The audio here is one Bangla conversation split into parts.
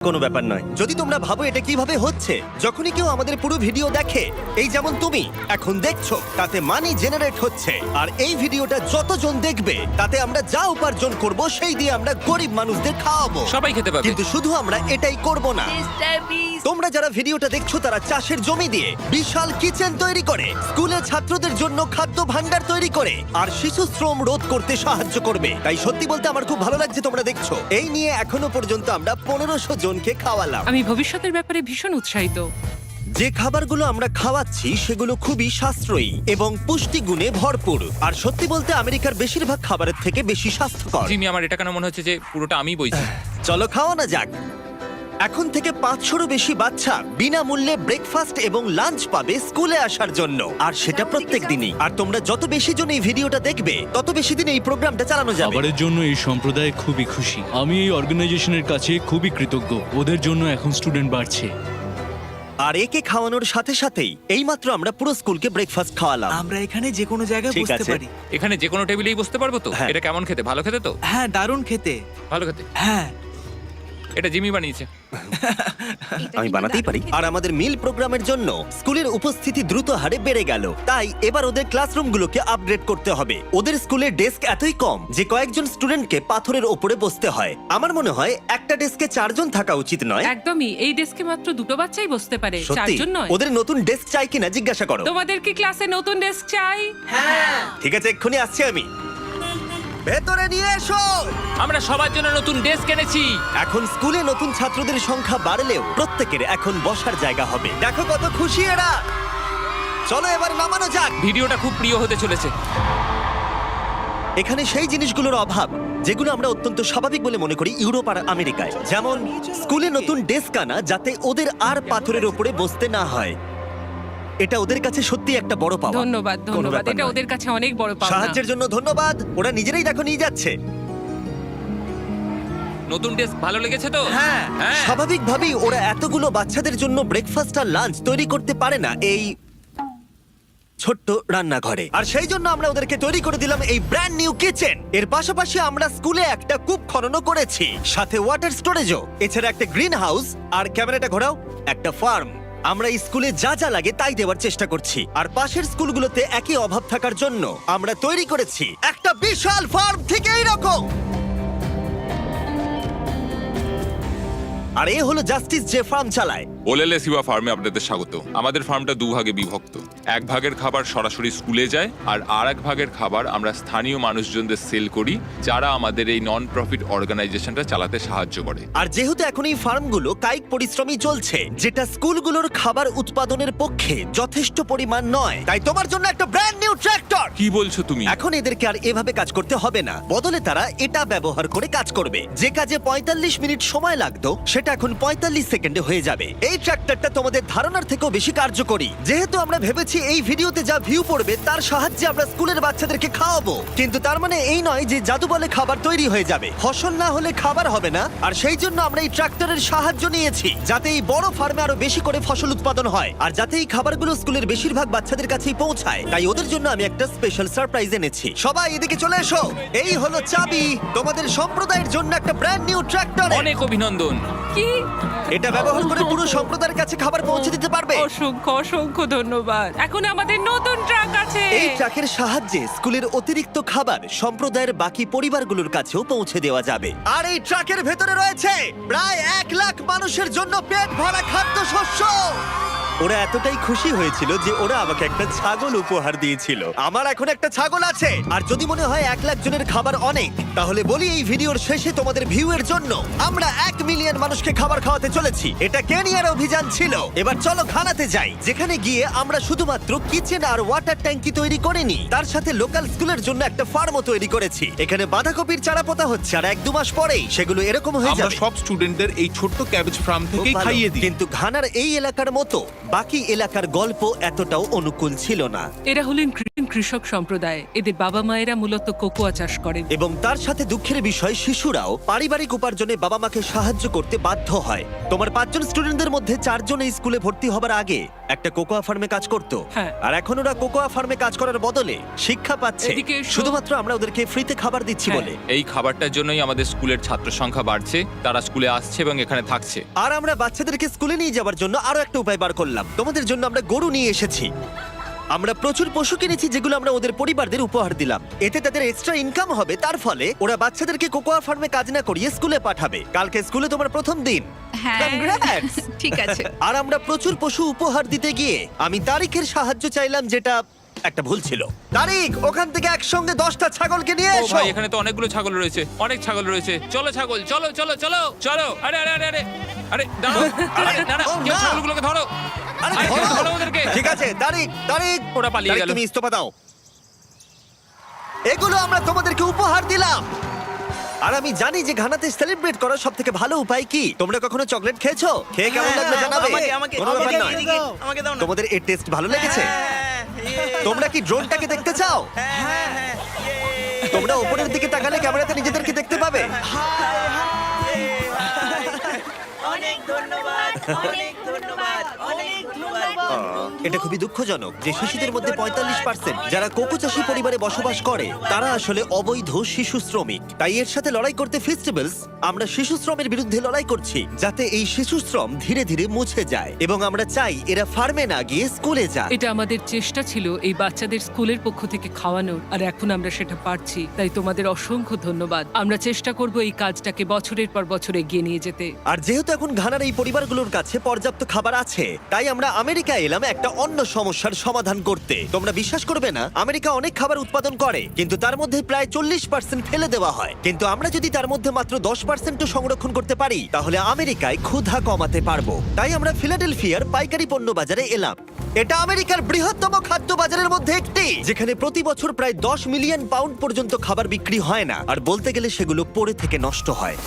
কোনো ব্যাপার নয়। যদি তোমরা ভাবো এটা কিভাবে হচ্ছে, যখনই কেউ আমাদের পুরো ভিডিও দেখে, এই যেমন তুমি এখন দেখছো, তাতে মানি জেনারেট হচ্ছে। আর এই ভিডিওটা যতজন দেখবে, তাতে আমরা যা উপার্জন করব সেই দিয়ে আমরা গরিব মানুষদের খাওয়াবো। সবাই খেতে পাবে। কিন্তু শুধু আমরা এটাই করব না। তোমরা যারা ভিডিওটা দেখছো তারা চাষের জমি দিয়ে বিশাল কিচেন তৈরি করে, স্কুলের ছাত্রদের জন্য খাদ্য ভাণ্ডার তৈরি করে, আর শিশু শ্রম রোধ করতে সাহায্য করবে। তাই সত্যি বলতে আমার খুব ভালো লাগছে তোমরা দেখছো। এই নিয়ে এখনো পর্যন্ত আমরা 1500 জনকে খাওয়ালাম। আমি ভবিষ্যতের ব্যাপারে ভীষণ উৎসাহিত। যে খাবারগুলো আমরা খাওয়াচ্ছি সেগুলো খুবই সাশ্রয়ী এবং পুষ্টিগুণে ভরপুর। আর সত্যি বলতে আমেরিকার বেশিরভাগ খাবারের থেকে বেশি স্বাস্থ্যকর। জিমি, আমার এটা কেন মনে হচ্ছে যে পুরোটা আমিই বইছি। চলো খাওয়ানো যাক। এখন থেকে 500-রও বেশি বাচ্চা বিনামূল্যে ব্রেকফাস্ট এবং লাঞ্চ পাবে স্কুলে আসার জন্য, আর সেটা প্রত্যেক দিনই। আর তোমরা যত বেশি জন এই ভিডিওটা দেখবে, তত বেশি দিন এই প্রোগ্রামটা চালানো যাবে। খাবারের জন্য এই সম্প্রদায় খুবই খুশি। আমি এই অর্গানাইজেশনের কাছে খুবই কৃতজ্ঞ। ওদের জন্য এখন স্টুডেন্ট বাড়ছে। আর একে খাওয়ানোর সাথে সাথেই এইমাত্র আমরা পুরো স্কুলকে ব্রেকফাস্ট খাওয়ালাম। আমরা এখানে যে কোনো জায়গায় ঠিক বসতে আছে। পারি। এখানে যে কোনো টেবিলেই বসতে পারবো তো? হ্যাঁ। এটা কেমন খেতে? ভালো খেতে তো? হ্যাঁ, দারুণ খেতে। ভালো খেতে। হ্যাঁ, এটা জিমি বানিয়েছে। আমি বানাতেই পারি। আর আমাদের মিল প্রোগ্রামের জন্য স্কুলের উপস্থিতি দ্রুত হারে বেড়ে গেল। তাই এবার ওদের ক্লাসরুমগুলোকে আপগ্রেড করতে হবে। ওদের স্কুলের ডেস্ক এতই কম যে কয়েকজন স্টুডেন্টকে পাথরের ওপরে বসতে হয়। আমার মনে হয় একটা ডেস্কে 4 জন থাকা উচিত নয়। একদমই, এই ডেস্কে মাত্র 2টো বাচ্চাই বসতে পারে, সত্যি 4 জন নয়। ওদের নতুন ডেস্ক চাই কিনা জিজ্ঞাসা করো। তোমাদের কি ক্লাসে নতুন ডেস্ক চাই? ঠিক আছে, এক্ষুনি আসছি আমি। ভেতরে নিয়ে এসো। আমরা সবার জন্য নতুন ডেস্ক এনেছি। এখন স্কুলে নতুন ছাত্রদের সংখ্যা বাড়লেও প্রত্যেকের এখন বসার জায়গা হবে। দেখো কত খুশি এরা। চলো এবার নামানো যাক। ভিডিওটা খুব প্রিয় হতে চলেছে। এখানে সেই জিনিসগুলোর অভাব যেগুলো আমরা অত্যন্ত স্বাভাবিক বলে মনে করি ইউরোপ আর আমেরিকায়। যেমন স্কুলে নতুন ডেস্ক আনা, যাতে ওদের আর পাথরের উপরে বসতে না হয়। এটা ওদের কাছে সত্যি একটা বড় পাওয়া। ধন্যবাদ, কোনো ধন্যবাদ। ব্যাপার এটা নয়। ওদের কাছে অনেক বড় পাওনা। সাহায্যের জন্য ধন্যবাদ। ওরা নিজেরাই দেখো নিয়ে যাচ্ছে। নতুন ডেস্ক ভালো লেগেছে তো? হ্যাঁ, হ্যাঁ। স্বাভাবিকভাবেই ওরা এতগুলো বাচ্চাদের জন্য ব্রেকফাস্ট আর লাঞ্চ তৈরি করতে পারে না এই ছোট্ট রান্নাঘরে। আর সেই জন্য আমরা ওদেরকে তৈরি করে দিলাম এই ব্র্যান্ড নিউ কিচেন। এর পাশাপাশি আমরা স্কুলে একটা কূপ খননও করেছি, সাথে ওয়াটার স্টোরেজও। এছাড়া একটা গ্রিন হাউস, আর ক্যামেরাটা ঘোরাও, একটা ফার্ম। আমরা এই স্কুলে যা যা লাগে তাই দেওয়ার চেষ্টা করছি। আর পাশের স্কুলগুলোতে একই অভাব থাকার জন্য আমরা তৈরি করেছি একটা বিশাল ফার্ম থেকে এইরকম। আর এ হলো জাস্টিস, যে ফার্ম চালায়। ওলেলে সিবা ফার্মে আপনাদের স্বাগত। আমাদের ফার্মটা 2 ভাগে বিভক্ত। এক ভাগের খাবার সরাসরি স্কুলে যায়, আর আরেক ভাগের খাবার আমরা স্থানীয় মানুষজনদের সেল করি, যারা আমাদের এই নন প্রফিট অর্গানাইজেশনটা চালাতে সাহায্য করে। আর যেহেতু এখন এই ফার্মগুলো কায়িক পরিশ্রমই চলছে, যেটা স্কুলগুলোর খাবার উৎপাদনের পক্ষে যথেষ্ট পরিমাণ নয়, তাই তোমার জন্য একটা ব্র্যান্ড নিউ ট্র্যাক্টর। কি বলছো তুমি? এখন এদেরকে আর এভাবে কাজ করতে হবে না, বদলে তারা এটা ব্যবহার করে কাজ করবে। যে কাজে 45 মিনিট সময় লাগতো, সেটা এখন 45 সেকেন্ডে হয়ে যাবে। এই ট্র্যাক্টরটা তোমাদের ধারণার থেকেও বেশি কার্যকরী। যেহেতু আমরা ভেবেছি এই ভিডিওতে যা ভিউ পড়বে তার সাহায্যে আমরা স্কুলের বাচ্চাদেরকে খাওয়াবো, কিন্তু তার মানে এই নয় যে জাদু বলে খাবার তৈরি হয়ে যাবে। ফসল না হলে খাবার হবে না। আর সেই জন্য আমরা এই ট্রাক্টরের সাহায্য নিয়েছি, যাতে এই বড় ফার্মে আরো বেশি করে ফসল উৎপাদন হয়, আর যাতে এই খাবারগুলো স্কুলের বেশিরভাগ বাচ্চাদের কাছেই পৌঁছায়। তাই ওদের জন্য আমি একটা স্পেশাল সারপ্রাইজ এনেছি। সবাই এদিকে চলে এসো। এই হলো চাবি তোমাদের সম্প্রদায়ের জন্য একটা ব্র্যান্ড নিউ ট্রাক্টর। অনেক অভিনন্দন। কি? এটা ব্যবহার করে পুরো সম্প্রদায়ের কাছে খাবার পৌঁছে দিতে পারবে। অসংখ্য অসংখ্য ধন্যবাদ। এখন আমাদের নতুন ট্রাক আছে। এই ট্রাকের সাহায্যে স্কুলের অতিরিক্ত খাবার সম্প্রদায়ের বাকি পরিবারগুলোর কাছেও পৌঁছে দেওয়া যাবে। আর এই ট্রাকের ভেতরে রয়েছে প্রায় 1 লাখ মানুষের জন্য পেট ভরা খাদ্যশস্য। ওরা এতটাই খুশি হয়েছিল যে ওরা আমাকে একটা ছাগল উপহার দিয়েছিল। আমার এখন একটা ছাগল আছে। আর যদি মনে হয় 1 লাখ জনের খাবার অনেক, তাহলে বলি এই ভিডিওর শেষে তোমাদের ভিউ এর জন্য আমরা 1 মিলিয়ন মানুষকে খাবার খাওয়াতে চলেছি। এটা কেনিয়ার অভিযান ছিল। এবার চলো ঘানাতে যাই, যেখানে গিয়ে আমরা শুধুমাত্র কিচেন আর ওয়াটার ট্যাঙ্কি তৈরি করিনি, তার সাথে লোকাল স্কুলের জন্য একটা ফার্মও তৈরি করেছি। এখানে বাঁধাকপির চারা পোতা হচ্ছে, আর 1-2 মাস পরেই সেগুলো এরকম হয়ে আমরা যাবে। সব স্টুডেন্টদের এই ছোট্ট ক্যাবেজ ফার্ম খুব থেকেই ভালো। খাইয়ে দিই। কিন্তু ঘানার এই এলাকার মতো বাকি এলাকার গল্প এতটাও অনুকূল ছিল না। এরা হলেন গ্রিন কৃষক সম্প্রদায়, এদের বাবা মায়েরা মূলত কোকোয়া চাষ করেন। এবং তার সাথে দুঃখের বিষয় শিশুরাও পারিবারিক উপার্জনে বাবা মাকে সাহায্য করতে বাধ্য হয়। তোমার 5 জন স্টুডেন্টদের মধ্যে 4 জন এই স্কুলে ভর্তি হবার আগে একটা কোকোয়া ফার্মে কাজ করত। হ্যাঁ। আর এখন ওরা কোকোয়া ফার্মে কাজ করার বদলে শিক্ষা পাচ্ছে এদিকে এসো। শুধুমাত্র আমরা ওদেরকে ফ্রিতে খাবার দিচ্ছি হ্যাঁ। বলে। এই খাবারটার জন্যই আমাদের স্কুলের ছাত্র সংখ্যা বাড়ছে, তারা স্কুলে আসছে এবং এখানে থাকছে। আর আমরা বাচ্চাদেরকে স্কুলে নিয়ে যাওয়ার জন্য আরো একটা উপায় বার করলাম। তোমাদের জন্য আমরা গরু নিয়ে এসেছি। আমরা প্রচুর পশু কিনেছি যেগুলো আমরা ওদের পরিবারদের উপহার দিলাম। এতে তাদের এক্সট্রা ইনকাম হবে, তার ফলে ওরা বাচ্চাদেরকে কোকোয়া ফার্মে কাজ না করিয়ে স্কুলে পাঠাবে। কালকে স্কুলে তোমার প্রথম দিন। হ্যাঁ Congrats! ঠিক আছে। আর আমরা প্রচুর পশু উপহার দিতে গিয়ে আমি তারিখের সাহায্য চাইলাম, যেটা একটা ভুল ছিল। তারিখ, ওখান থেকে একসঙ্গে 10টা ছাগলকে নিয়ে ও এসো। ভাই, এখানে তো অনেকগুলো ছাগল রয়েছে, অনেক ছাগল রয়েছে। চলো ছাগল, চলো চলো চলো চলো। আরে আরে আরে আরে আরে দাঁড়াও, আরে না না, ও, কেউ না। ছাগলগুলোকে ধরো। আরে আরে, ধরো। ধরো ওদেরকে। ঠিক আছে, তারিখ তারিখ ওরা পালিয়ে তারিখ, গেল। তুমি ইস্তফা দাও। এগুলো আমরা তোমাদেরকে উপহার দিলাম। আর আমি জানি যে ঘানাতে সেলিব্রেট করার সব থেকে ভালো উপায় কি। তোমরা কখনো চকলেট খেয়েছো? খেয়ে কেমন লাগলো জানাবে। কোনো ব্যাপার নয়। আমাকে দাও না। তোমাদের এর টেস্ট ভালো লেগেছে? তোমরা কি ড্রোনটাকে দেখতে চাও? তোমরা উপরের দিকে তাকালে ক্যামেরাতে নিজেদেরকে দেখতে পাবে। অনেক ধন্যবাদ, অনেক ধন্যবাদ, অনেক ধন্যবাদ। এটা খুবই দুঃখজনক যে শিশুদের মধ্যে 45% যারা কোকো চাষী পরিবারে বসবাস করে তারা আসলে অবৈধ শিশু শ্রমিক। তাই এর সাথে লড়াই করতে ফেস্টিভ্যালস আমরা শিশু শ্রমের বিরুদ্ধে লড়াই করছি, যাতে এই শিশু শ্রম ধীরে ধীরে মুছে যায়। এবং আমরা চাই এরা ফার্মে না গিয়ে স্কুলে যায়। এটা আমাদের চেষ্টা ছিল এই বাচ্চাদের স্কুলের পক্ষ থেকে খাওয়ানোর, আর এখন আমরা সেটা পারছি। তাই তোমাদের অসংখ্য ধন্যবাদ। আমরা চেষ্টা করব এই কাজটাকে বছরের পর বছর এগিয়ে নিয়ে যেতে। আর যেহেতু এখন ঘানার এই পরিবারগুলোর কাছে পর্যাপ্ত খাবার আছে, তাই আমরা আমেরিকায় এলাম একটা অন্য সমস্যার সমাধান করতে। তোমরা বিশ্বাস করবে না, আমেরিকা অনেক খাবার উৎপাদন করে, কিন্তু তার মধ্যে প্রায় 40% ফেলে দেওয়া হয়। কিন্তু আমরা যদি তার মধ্যে মাত্র 10% সংরক্ষণ করতে পারি, তাহলে আমেরিকায় ক্ষুধা কমাতে পারবো। তাই আমরা ফিলাডেলফিয়ার পাইকারি পণ্য বাজারে এলাম। এটা আমেরিকার বৃহত্তম খাদ্য বাজারের মধ্যে একটি, যেখানে প্রতি বছর প্রায় 10 মিলিয়ন পাউন্ড পর্যন্ত খাবার বিক্রি হয় না, আর বলতে গেলে সেগুলো পড়ে থেকে নষ্ট হয়।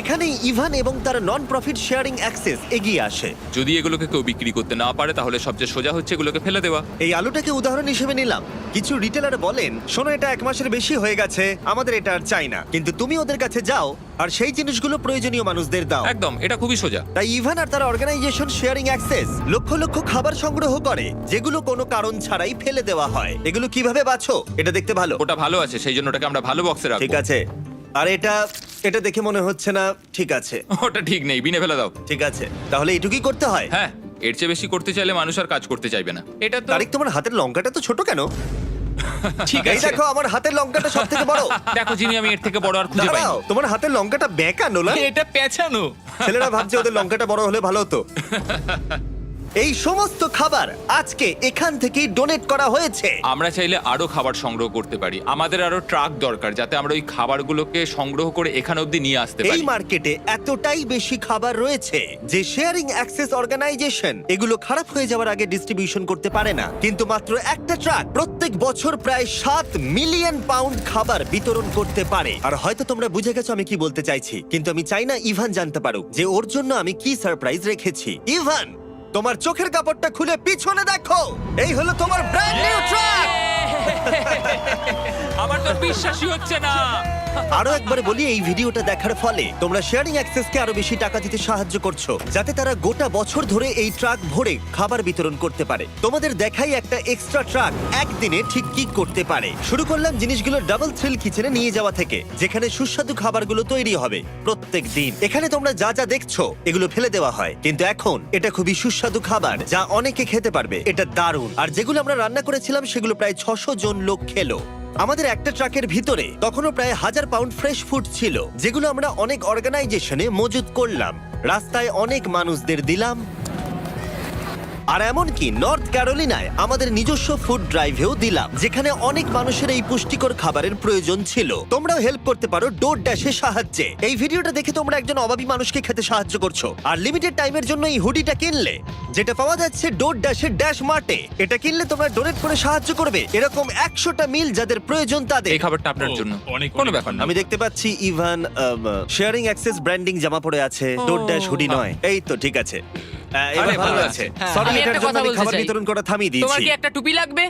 এখানেই ইভান এবং তার নন প্রফিট শেয়ারিং অ্যাক্সেস এগিয়ে আসে। যদি এগুলোকে কেউ বিক্রি করতে না পারে, তাহলে সবচেয়ে সোজা হচ্ছে এগুলোকে ফেলে দেওয়া। এই আলুটাকে উদাহরণ হিসেবে নিলাম। কিছু রিটেলার বলেন, শোনো এটা 1 মাসের বেশি হয়ে গেছে, আমাদের এটা আর চাই না। কিন্তু তুমি ওদের কাছে যাও আর সেই জিনিসগুলো প্রয়োজনীয় মানুষদের দাও। একদম, এটা খুবই সোজা। তাই ইভান আর তার organisation sharing access lakh lakh খাবার সংগ্রহ করে, যেগুলো কোনো কারণ ছাড়াই ফেলে দেওয়া হয়। এগুলো কিভাবে বাছো? এটা দেখতে ভালো। ওটা ভালো আছে, সেই জন্য ওটাকে আমরা ভালো বক্সে রাখবো। ঠিক আছে। আর এটা দেখে মনে হচ্ছে না ঠিক আছে। ওটা ঠিক নেই, বিনে ফেলে দাও। ঠিক আছে, তাহলে এটুকুই করতে হয়। হ্যাঁ, এর চেয়ে বেশি করতে চাইলে মানুষ আর কাজ করতে চাইবে না। এটা তো তারিক, তোমার হাতের লঙ্কাটা তো ছোট কেন? ঠিক এই আছে। দেখো, আমার হাতের লঙ্কাটা সব থেকে বড়। দেখো জিমি, আমি এর থেকে বড় আর খুঁজে পাই দাঁড়াও, তোমার হাতের লঙ্কাটা বেঁকা নোলা। এটা পেছানো। ছেলেরা ভাবছে ওদের লঙ্কাটা বড় হলে ভালো হতো। এই সমস্ত খাবার আজকে এখান থেকেই ডোনেট করা হয়েছে। আমরা চাইলে আরো খাবার সংগ্রহ করতে পারি। আমাদের আরো ট্রাক দরকার, যাতে আমরা ওই খাবারগুলোকে সংগ্রহ করে এখানে অবধি নিয়ে আসতে এই পারি। মার্কেটে এতটাই বেশি খাবার রয়েছে যে শেয়ারিং অ্যাক্সেস অর্গানাইজেশন এগুলো খারাপ হয়ে যাওয়ার আগে ডিস্ট্রিবিউশন করতে পারে না। কিন্তু মাত্র একটা ট্রাক প্রত্যেক বছর প্রায় 7 মিলিয়ন পাউন্ড খাবার বিতরণ করতে পারে। আর হয়তো তোমরা বুঝে গেছো আমি কি বলতে চাইছি, কিন্তু আমি চাই না ইভান জানতে পারুক যে ওর জন্য আমি কি সারপ্রাইজ রেখেছি। ইভান, তোমার চোখের কাপড়টা খুলে পিছনে দেখো। এই হলো তোমার ব্র্যান্ড নিউ ট্রাক। আমার তো বিশ্বাসই হচ্ছে না। আরো একবার বলি, এই ভিডিওটা দেখার ফলে তোমরা শেয়ারিং অ্যাক্সেসকে আরো বেশি টাকা দিতে সাহায্য করছো, যাতে তারা গোটা বছর ধরে এই ট্রাক ভরে খাবার বিতরণ করতে পারে। তোমাদের দেখাই একটা এক্সট্রা ট্রাক একদিনে ঠিক কি করতে পারে। শুরু করলাম জিনিসগুলো ডাবল থ্রিল কিচেনে নিয়ে যাওয়া থেকে, যেখানে সুস্বাদু খাবারগুলো তৈরি হবে প্রত্যেক দিন। এখানে তোমরা যা যা দেখছো এগুলো ফেলে দেওয়া হয়, কিন্তু এখন এটা খুবই সুস্বাদু খাবার যা অনেকে খেতে পারবে। এটা দারুণ। আর যেগুলো আমরা রান্না করেছিলাম সেগুলো প্রায় 600 জন লোক খেলো। আমাদের একটা ট্রাকের ভিতরে তখনও প্রায় 1000 পাউন্ড ফ্রেশ ফুড ছিল, যেগুলো আমরা অনেক অর্গানাইজেশনে মজুত করলাম, রাস্তায় অনেক মানুষদের দিলাম। আর এমনকি নর্থ ক্যারোলিনায় আমাদের নিজস্ব ফুড ড্রাইভেও দিলাম, যেখানে অনেক মানুষের এই পুষ্টিকর খাবারের প্রয়োজন ছিল। তোমরাও হেল্প করতে পারো ডোর ড্যাশের সাহায্যে। এই ভিডিওটা দেখে তোমরা একজন অভাবী মানুষকে খেতে সাহায্য করছো। আর লিমিটেড টাইমের জন্য এই হুডিটা কিনলে, যেটা পাওয়া যাচ্ছে ডোর ড্যাশের ড্যাশ মার্টে, এটা কিনলে তোমরা ডোনেট করে সাহায্য করবে এরকম 100টা মিল যাদের প্রয়োজন তাদের। এই খাবারটা আপনার জন্য। অনেক কোনো ব্যাপার না। আমি দেখতে পাচ্ছি ইভান শেয়ারিং অ্যাক্সেস ব্র্যান্ডিং জামা পরে আছে, ডোর ড্যাশ হুডি নয়। এই তো ঠিক আছে। এবার আরে, ভালো ভালো আছে। আছে। Sorry, আমি এটার একটা জন্য কথা আমি বলতে খাবার চাই। বিতরণ করা থামিয়ে তোমার দিয়েছি। কি একটা টুপি লাগবে?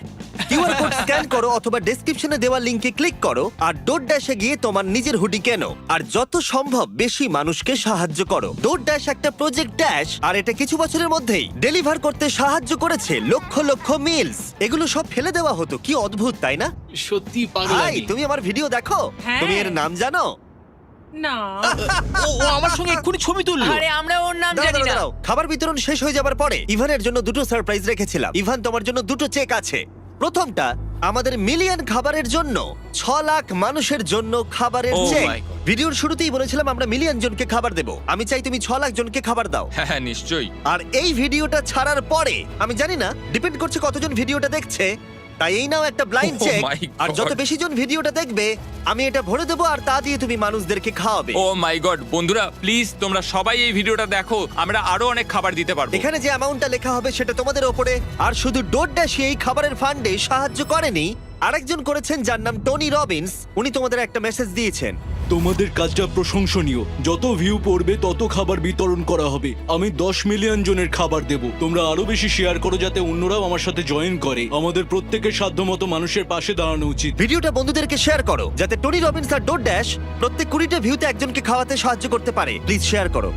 কিউআর কোড স্ক্যান করো অথবা ডেসক্রিপশনে দেওয়া লিংকে ক্লিক করো আর ডোর ড্যাশে গিয়ে তোমার নিজের হুডি কেনো আর যত সম্ভব বেশি মানুষকে সাহায্য করো। ডোর ড্যাশ একটা প্রজেক্ট ড্যাশ আর এটা কিছু বছরের মধ্যেই ডেলিভার করতে সাহায্য করেছে লক্ষ লক্ষ মিলস। এগুলো সব ফেলে দেওয়া হতো, কি অদ্ভুত তাই না? সত্যি ভাই তুমি আমার ভিডিও দেখো, হ্যাঁ। তুমি এর নাম জানো? না ও আমার সঙ্গে এক্ষুনি ছবি তুললো। আরে আমরা ওর নাম দাঁড়াও, জানি দাঁড়াও, না। দাঁড়াও। খাবার বিতরণ শেষ হয়ে যাবার পরে ইভানের জন্য দুটো সারপ্রাইজ রেখেছিলাম। ইভান, তোমার জন্য দুটো চেক আছে। প্রথমটা আমাদের মিলিয়ন খাবারের জন্য 6 লাখ মানুষের জন্য খাবারের Oh চেক। my God. ভিডিওর শুরুতেই বলেছিলাম আমরা মিলিয়ন জনকে খাবার দেব। আমি চাই তুমি 6 লাখ জনকে খাবার দাও। হ্যাঁ হ্যাঁ নিশ্চয়ই। আর এই ভিডিওটা ছাড়ার পরে আমি জানি না, ডিপেন্ড করছে কতজন ভিডিওটা দেখছে, তাই এই নাও একটা ব্লাইন্ড Oh চেক। my আর যত God. বেশি জন ভিডিওটা দেখবে আমি এটা ভরে দেবো আর তা দিয়ে তুমি মানুষদেরকে খাওয়াবে। ও মাই গড, বন্ধুরা প্লিজ তোমরা সবাই এই ভিডিওটা দেখো, আমরা আরো অনেক খাবার দিতে পারবো। এখানে যে অ্যামাউন্টটা লেখা হবে সেটা তোমাদের ওপরে। আর শুধু ডোরড্যাশই এই খাবারের ফান্ডে সাহায্য করেনি, আরেকজন করেছেন যার নাম টনি রবিনস। উনি তোমাদের একটা মেসেজ দিয়েছেন। তোমাদের কাজটা প্রশংসনীয়। যত ভিউ পড়বে তত খাবার বিতরণ করা হবে। আমি 10 মিলিয়ন জনের খাবার দেব। তোমরা আরো বেশি শেয়ার করো যাতে অন্যরাও আমার সাথে জয়েন করে। আমাদের প্রত্যেকের সাধ্যমতো মানুষের পাশে দাঁড়ানো উচিত। ভিডিওটা বন্ধুদেরকে শেয়ার করো যাতে টনি রবিনস আর ডোরড্যাশ প্রত্যেক 20টা ভিউতে একজনকে খাওয়াতে সাহায্য করতে পারে। প্লিজ শেয়ার করো।